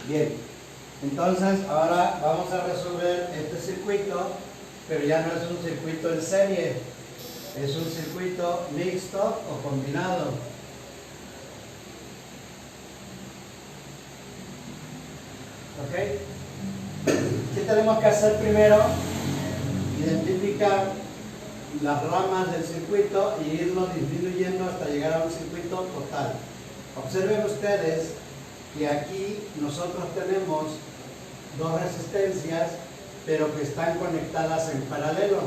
Bien, entonces ahora vamos a resolver este circuito, pero ya no es un circuito en serie, es un circuito mixto o combinado. ¿Ok? ¿Qué tenemos que hacer primero? Identificar las ramas del circuito y irlo disminuyendo hasta llegar a un circuito total. Observen ustedes que aquí nosotros tenemos dos resistencias, pero que están conectadas en paralelo.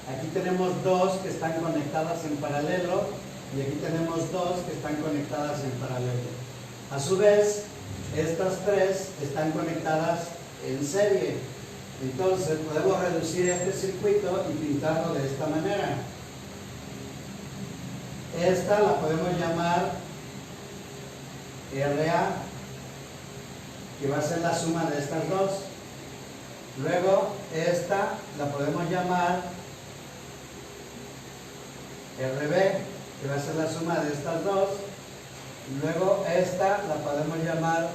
Aquí tenemos dos que están conectadas en paralelo y aquí tenemos dos que están conectadas en paralelo. A su vez, estas tres están conectadas en serie. Entonces podemos reducir este circuito y pintarlo de esta manera. Esta la podemos llamar RA, que va a ser la suma de estas dos. Luego esta la podemos llamar RB, que va a ser la suma de estas dos. Luego esta la podemos llamar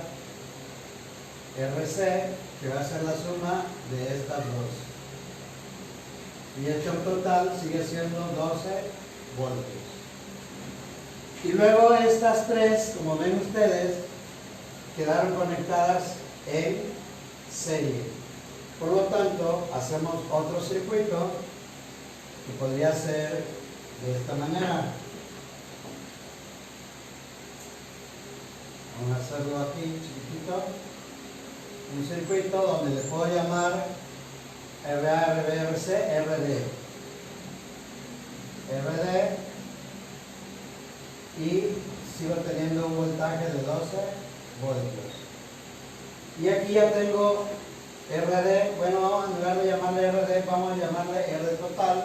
RC, que va a ser la suma de estas dos. Y esto en total sigue siendo 12 voltios. Y luego estas tres, como ven ustedes, quedaron conectadas en serie. Por lo tanto, hacemos otro circuito que podría ser de esta manera. Vamos a hacerlo aquí chiquitito. Un circuito donde le puedo llamar RA, RB, RC, RD. RD, y sigo teniendo un voltaje de 12 voltios. Y aquí ya tengo RD. Bueno, en lugar de llamarle RD, vamos a llamarle R total,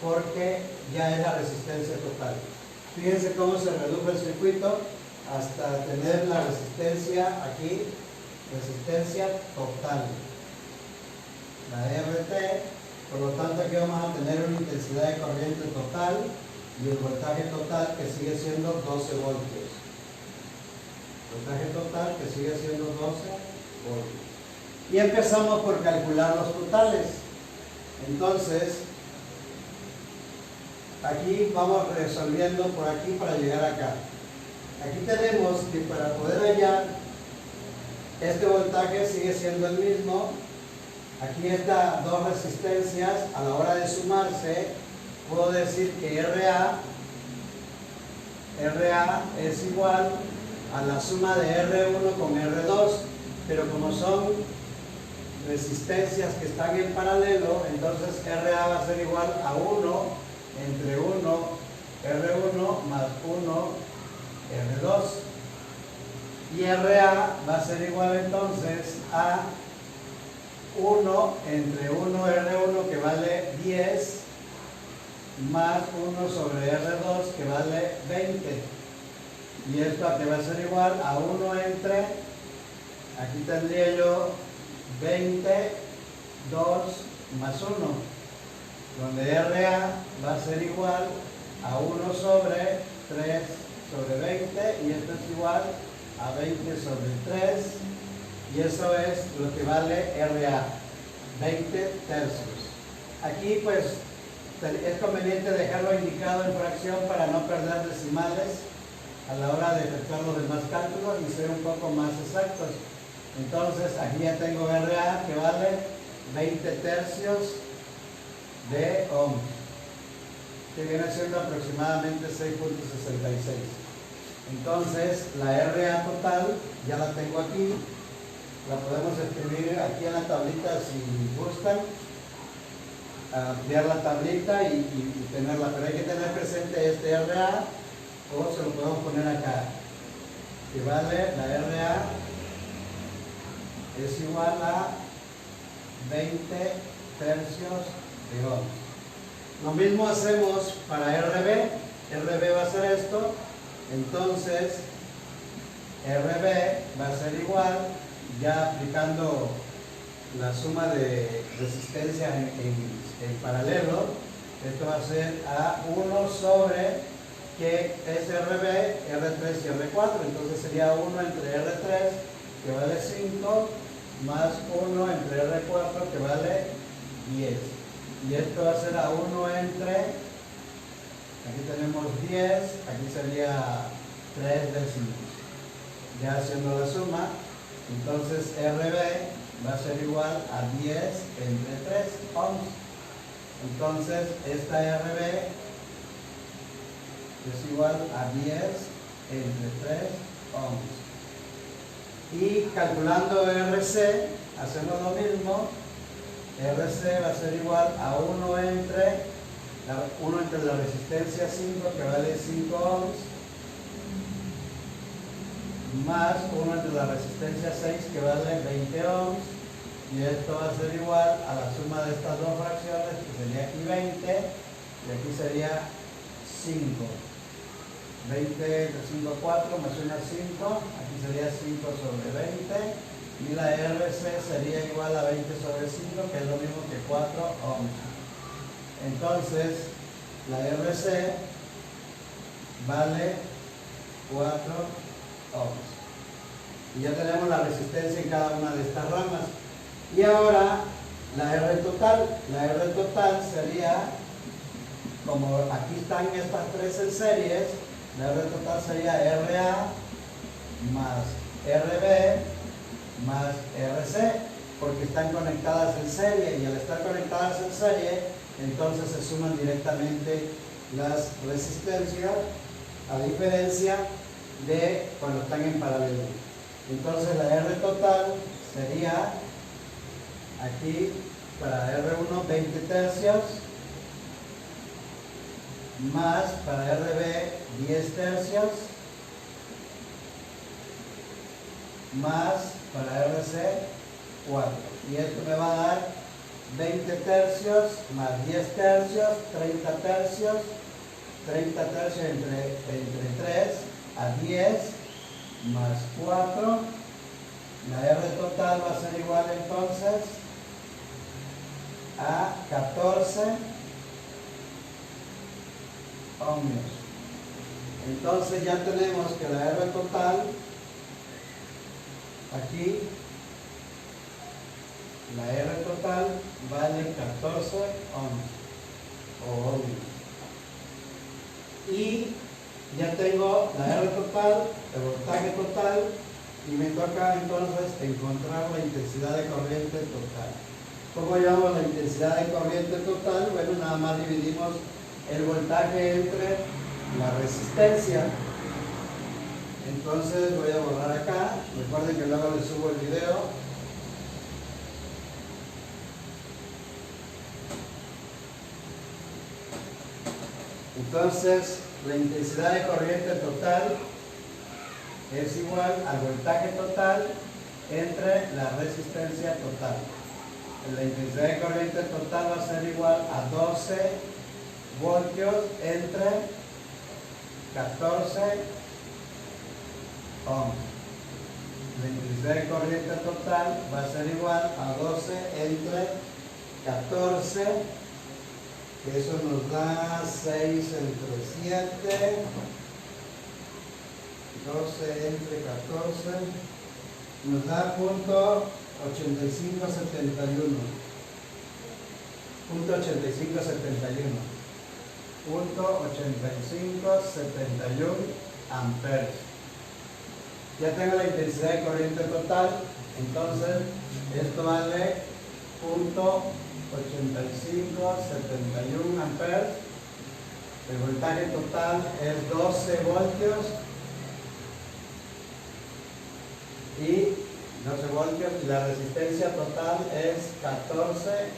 porque ya es la resistencia total. Fíjense cómo se redujo el circuito hasta tener la resistencia aquí, resistencia total, la RT. Por lo tanto, aquí vamos a tener una intensidad de corriente total y el voltaje total, que sigue siendo 12 voltios. Voltaje total que sigue siendo 12 voltios. Y empezamos por calcular los totales. Entonces, aquí vamos resolviendo por aquí para llegar acá. Aquí tenemos que para poder hallar este voltaje sigue siendo el mismo. Aquí estas dos resistencias, a la hora de sumarse, puedo decir que RA es igual a la suma de R1 con R2, pero como son resistencias que están en paralelo, entonces RA va a ser igual a 1 entre 1 R1 más 1 R2, y RA va a ser igual entonces a 1 entre 1 R1, que vale 10, más 1 sobre R2, que vale 20. Y esto que va a ser igual a 1 entre, aquí tendría yo 20, 2 más 1, donde RA va a ser igual a 1 sobre 3 sobre 20, y esto es igual a 20 sobre 3, y eso es lo que vale RA, 20 tercios. Aquí pues es conveniente dejarlo indicado en fracción para no perder decimales a la hora de efectuar los demás cálculos y ser un poco más exactos. Entonces aquí ya tengo RA, que vale 20 tercios de ohm, que viene siendo aproximadamente 6.66. Entonces la RA total ya la tengo aquí, la podemos escribir aquí en la tablita si gustan, ampliar la tablita y tenerla, pero hay que tener presente este RA, o se lo podemos poner acá, que vale, la RA es igual a 20 tercios de ohm. Lo mismo hacemos para RB. RB va a ser esto, entonces RB va a ser igual, ya aplicando la suma de resistencia en paralelo, esto va a ser a 1 sobre, que es RB, R3 y R4, entonces sería 1 entre R3 que vale 5, más 1 entre R4 que vale 10. Y esto va a ser a 1 entre, aquí tenemos 10, aquí sería 3 décimos. Ya haciendo la suma, entonces RB va a ser igual a 10 entre 3 ohms. Entonces esta RB es igual a 10 entre 3 ohms. Y calculando RC, hacemos lo mismo. RC va a ser igual a 1 entre la resistencia 5, que vale 5 ohms, más 1 entre la resistencia 6, que vale 20 ohms. Y esto va a ser igual a la suma de estas dos fracciones, que sería aquí 20 y aquí sería 5. 20 entre 5, 4, más 1, 5, aquí sería 5 sobre 20, y la RC sería igual a 20 sobre 5, que es lo mismo que 4 ohms. Entonces, la RC vale 4 ohms. Y ya tenemos la resistencia en cada una de estas ramas. Y ahora, la R total. La R total sería, como aquí están estas tres en series, la R total sería RA más RB más RC, porque están conectadas en serie, y al estar conectadas en serie, entonces se suman directamente las resistencias, a diferencia de cuando están en paralelo. Entonces la R total sería, aquí para R1 20 tercios, más para RB 10 tercios, más para RC 4. Y esto me va a dar 20 tercios más 10 tercios, 30 tercios, 30 tercios entre 3 a 10 más 4. La R total va a ser igual entonces a 14 ohmios. Entonces ya tenemos que la R total, aquí, la R total vale 14 ohmios. Y ya tengo la R total, el voltaje total, y me toca entonces encontrar la intensidad de corriente total. ¿Cómo llamamos la intensidad de corriente total? Bueno, nada más dividimos el voltaje entre la resistencia. Entonces voy a borrar acá. Recuerden que luego les subo el video. Entonces, la intensidad de corriente total es igual al voltaje total entre la resistencia total. La intensidad de corriente total va a ser igual a 12 voltios entre 14 ohms. La intensidad de corriente total va a ser igual a 12 entre 14, que eso nos da 6 entre 7, 12 entre 14, nos da punto 8571. Punto 8571. Punto 8571 amperes. Ya tengo la intensidad de corriente total, entonces esto vale punto 8571 amperes. El voltaje total es 12 voltios y 12 voltios, y la resistencia total es 14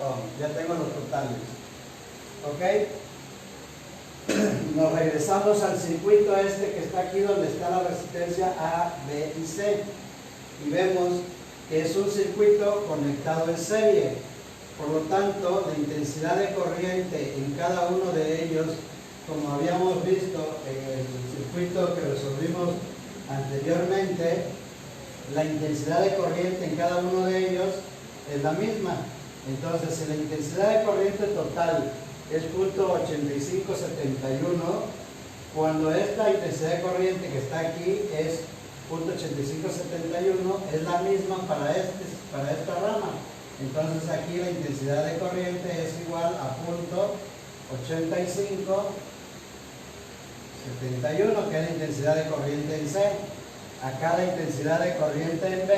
ohms. Ya tengo los totales. ¿Ok? Nos regresamos al circuito este que está aquí, donde está la resistencia A, B y C, y vemos que es un circuito conectado en serie. Por lo tanto, la intensidad de corriente en cada uno de ellos, como habíamos visto en el circuito que resolvimos anteriormente, la intensidad de corriente en cada uno de ellos es la misma. Entonces, si la intensidad de corriente total es punto 8571, cuando esta intensidad de corriente que está aquí es .8571 es la misma para esta rama. Entonces aquí la intensidad de corriente es igual a .8571, que es la intensidad de corriente en C. Acá la intensidad de corriente en B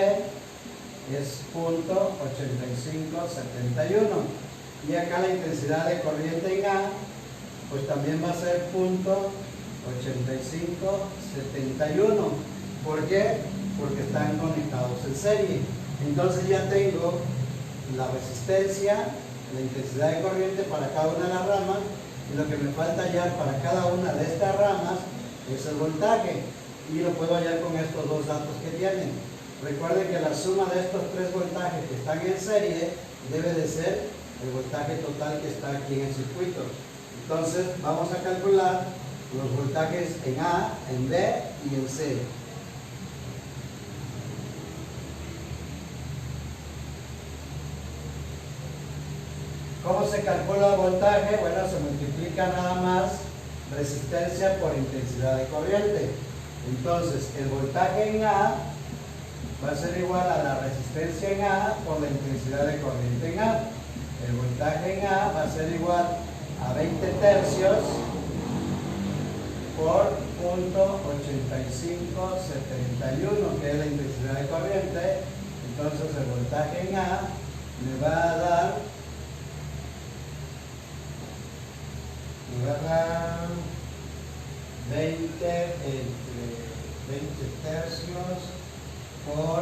es .8571. Y acá la intensidad de corriente en A, pues también va a ser .8571. ¿Por qué? Porque están conectados en serie. Entonces ya tengo la resistencia, la intensidad de corriente para cada una de las ramas, y lo que me falta hallar para cada una de estas ramas es el voltaje, y lo puedo hallar con estos dos datos que tienen. Recuerden que la suma de estos tres voltajes que están en serie debe de ser el voltaje total que está aquí en el circuito. Entonces vamos a calcular los voltajes en A, en B y en C. ¿Cómo se calcula el voltaje? Bueno, se multiplica nada más resistencia por intensidad de corriente. Entonces, el voltaje en A va a ser igual a la resistencia en A por la intensidad de corriente en A. El voltaje en A va a ser igual a 20 tercios por .8571, que es la intensidad de corriente. Entonces, el voltaje en A me va a dar 20 tercios por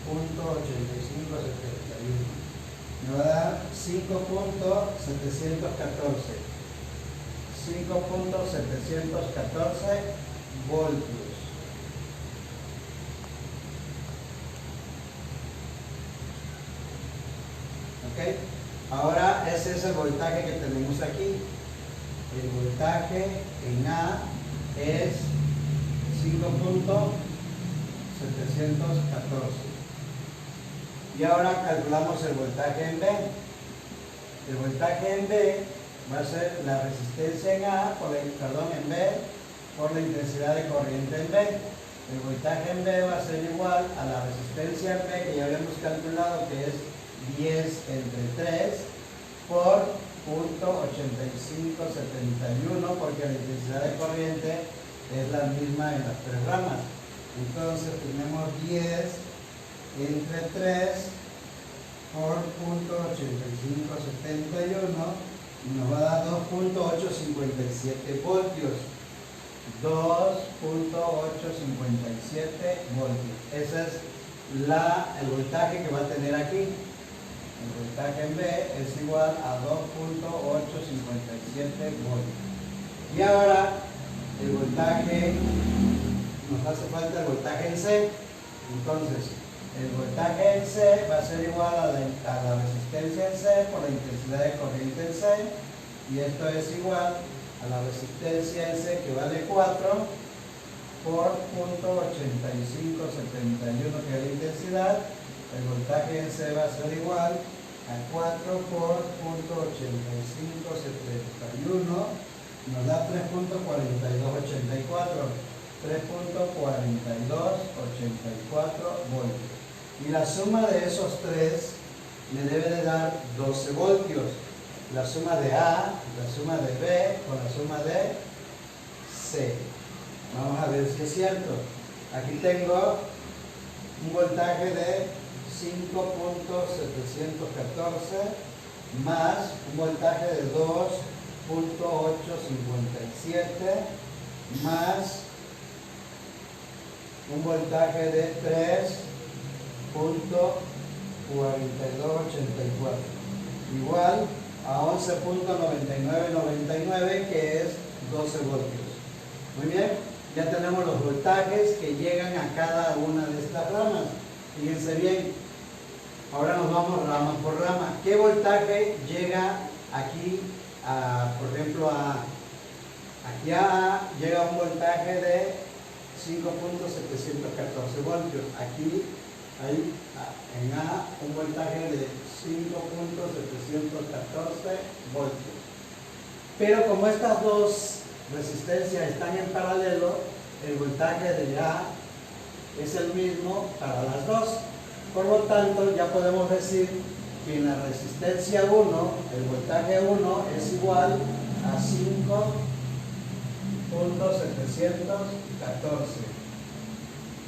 .8571. Me va a dar 5.714 voltios. ¿Ok? Ahora ese es el voltaje que tenemos aquí. El voltaje en A es 5.714. Y ahora calculamos el voltaje en B. El voltaje en B va a ser la resistencia en A, en B, por la intensidad de corriente en B. El voltaje en B va a ser igual a la resistencia en B, que ya habíamos calculado que es 10 entre 3 por .8571, porque la intensidad de corriente es la misma en las tres ramas. Entonces tenemos 10 entre 3 por .8571 y nos va a dar 2.857 voltios. 2.857 voltios. Ese es el voltaje que va a tener aquí. El voltaje en B es igual a 2.857 voltios. Y ahora el voltaje, nos hace falta el voltaje en C. Entonces, el voltaje en C va a ser igual a la resistencia en C por la intensidad de corriente en C. Y esto es igual a la resistencia en C, que vale 4, por .8571, que es la intensidad. El voltaje en C va a ser igual a 4 por .8571, nos da 3.4284 voltios. Y la suma de esos tres me debe de dar 12 voltios. La suma de A, la suma de B con la suma de C. Vamos a ver si es cierto. Aquí tengo un voltaje de 5.714 más un voltaje de 2.857 más un voltaje de 3.4284 igual a 11.9999, que es 12 voltios. Muy bien, ya tenemos los voltajes que llegan a cada una de estas ramas. Fíjense bien, ahora nos vamos rama por rama. ¿Qué voltaje llega aquí por ejemplo, aquí a A llega un voltaje de 5.714 voltios. Aquí hay en A un voltaje de 5.714 voltios. Pero como estas dos resistencias están en paralelo, el voltaje de A es el mismo para las dos. Por lo tanto, ya podemos decir que en la resistencia 1, el voltaje 1 es igual a 5.714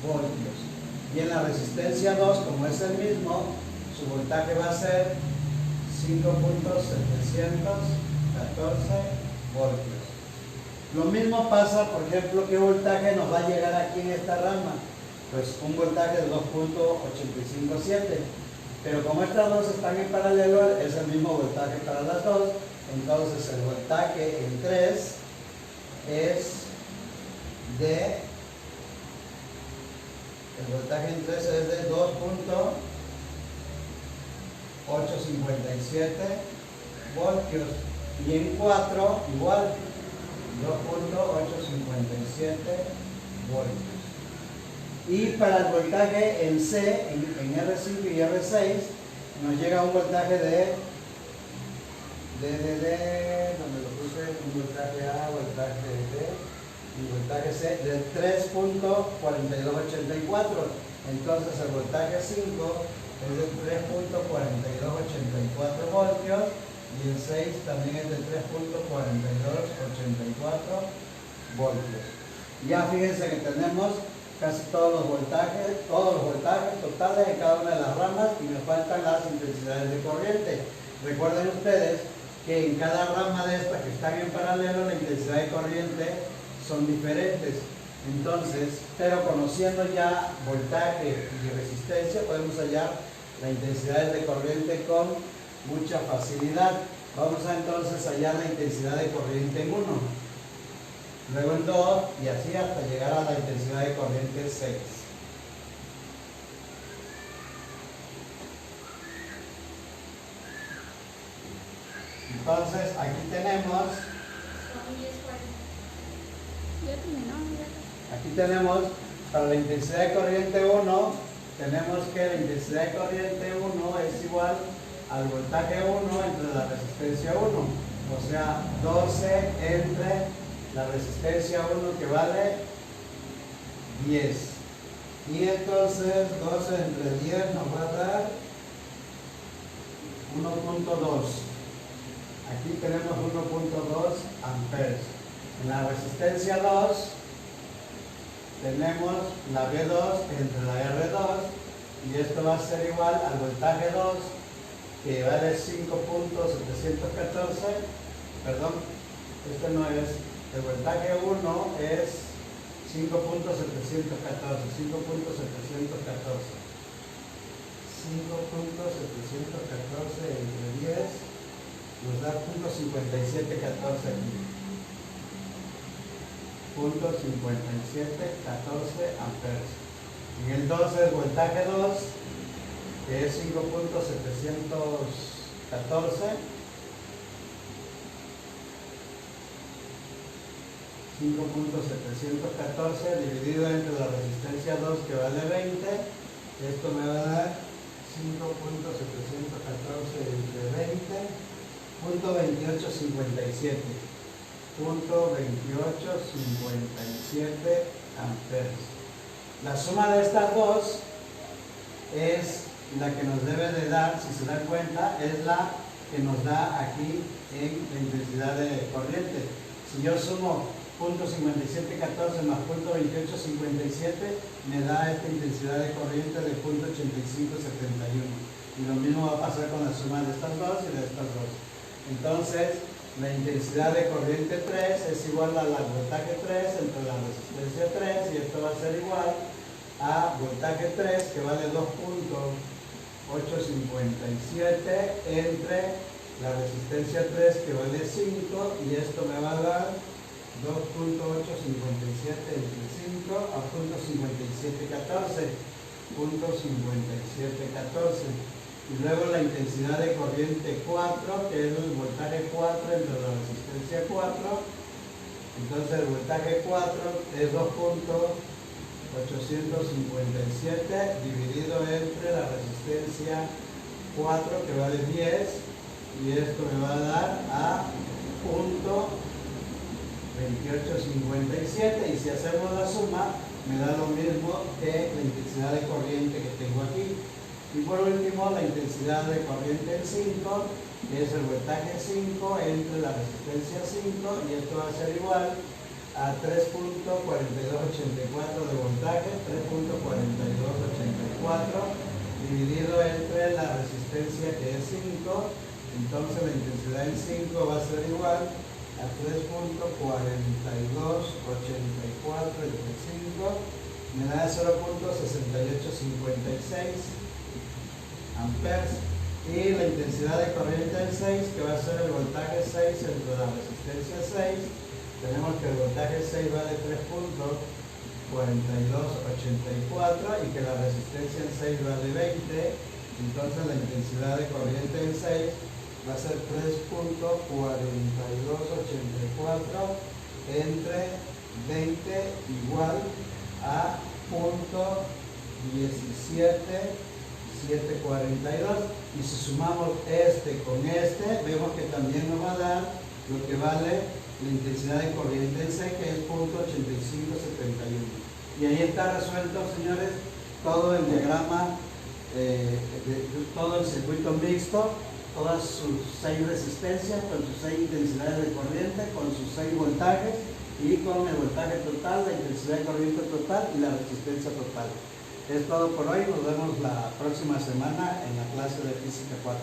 voltios. Y en la resistencia 2, como es el mismo, su voltaje va a ser 5.714 voltios. Lo mismo pasa, por ejemplo, ¿qué voltaje nos va a llegar aquí en esta rama? Pues un voltaje de 2.857. Pero como estas dos están en paralelo, es el mismo voltaje para las dos. Entonces el voltaje en 3 es de 2.857 voltios. Y en 4 igual, 2.857 voltios. Y para el voltaje en C, en R5 y R6, nos llega un voltaje donde lo puse, un voltaje A, voltaje B y voltaje C de 3.4284. Entonces el voltaje 5 es de 3.4284 voltios y el 6 también es de 3.4284 voltios. Ya fíjense que tenemos casi todos los voltajes totales en cada una de las ramas y me faltan las intensidades de corriente. Recuerden ustedes que en cada rama de estas que están en paralelo la intensidad de corriente son diferentes. Entonces, pero conociendo ya voltaje y resistencia podemos hallar la intensidad de corriente con mucha facilidad. Vamos a entonces hallar la intensidad de corriente en 1. Luego en 2 y así hasta llegar a la intensidad de corriente 6. Entonces aquí tenemos para la intensidad de corriente 1, tenemos que la intensidad de corriente 1 es igual al voltaje 1 entre la resistencia 1, o sea 12 entre la resistencia 1 que vale 10. Y entonces 12 entre 10 nos va a dar 1.2. Aquí tenemos 1.2 amperes. En la resistencia 2 tenemos la V2 entre la R2 y esto va a ser igual al voltaje 2 que vale 5.714. Perdón, este no es. El voltaje 1 es 5.714 entre 10 nos da 0.5714 aquí. 0.5714 amperes. En el 2 es voltaje 2, que es 5.714. 5.714 dividido entre la resistencia 2 que vale 20, esto me va a dar 5.714 entre 20, punto 2857 amperes. La suma de estas dos es la que nos debe de dar, si se dan cuenta, es la que nos da aquí en la intensidad de corriente. Si yo sumo 0.5714 más 0.2857 me da esta intensidad de corriente de 0.8571. Y lo mismo va a pasar con la suma de estas dos y de estas dos. Entonces, la intensidad de corriente 3 es igual a la voltaje 3 entre la resistencia 3 y esto va a ser igual a voltaje 3 que vale 2.857 entre la resistencia 3 que vale 5 y esto me va a dar 2.857 entre 5 a 0.5714. Y luego la intensidad de corriente 4, que es el voltaje 4 entre la resistencia 4. Entonces el voltaje 4 es 2.857 dividido entre la resistencia 4 que vale 10 y esto me va a dar a 0.5814 2857, y si hacemos la suma me da lo mismo que la intensidad de corriente que tengo aquí. Y por último, la intensidad de corriente en 5, que es el voltaje 5 entre la resistencia 5, y esto va a ser igual a 3.4284 de voltaje, 3.4284 dividido entre la resistencia, que es 5. Entonces la intensidad en 5 va a ser igual a 3.4284 entre 5, me da 0.6856 amperes, y la intensidad de corriente en 6, que va a ser el voltaje 6 entre la resistencia 6. Tenemos que el voltaje 6 vale 3.4284 y que la resistencia en 6 vale 20. Entonces la intensidad de corriente en 6 va a ser 3.4284 entre 20 igual a 0.17742, y si sumamos este con este, vemos que también nos va a dar lo que vale la intensidad de corriente en 6, que es 0.8571. Y ahí está resuelto, señores, todo el diagrama, todo el circuito mixto, todas sus 6 resistencias, con sus 6 intensidades de corriente, con sus 6 voltajes, y con el voltaje total, la intensidad de corriente total y la resistencia total. Es todo por hoy, nos vemos la próxima semana en la clase de Física 4.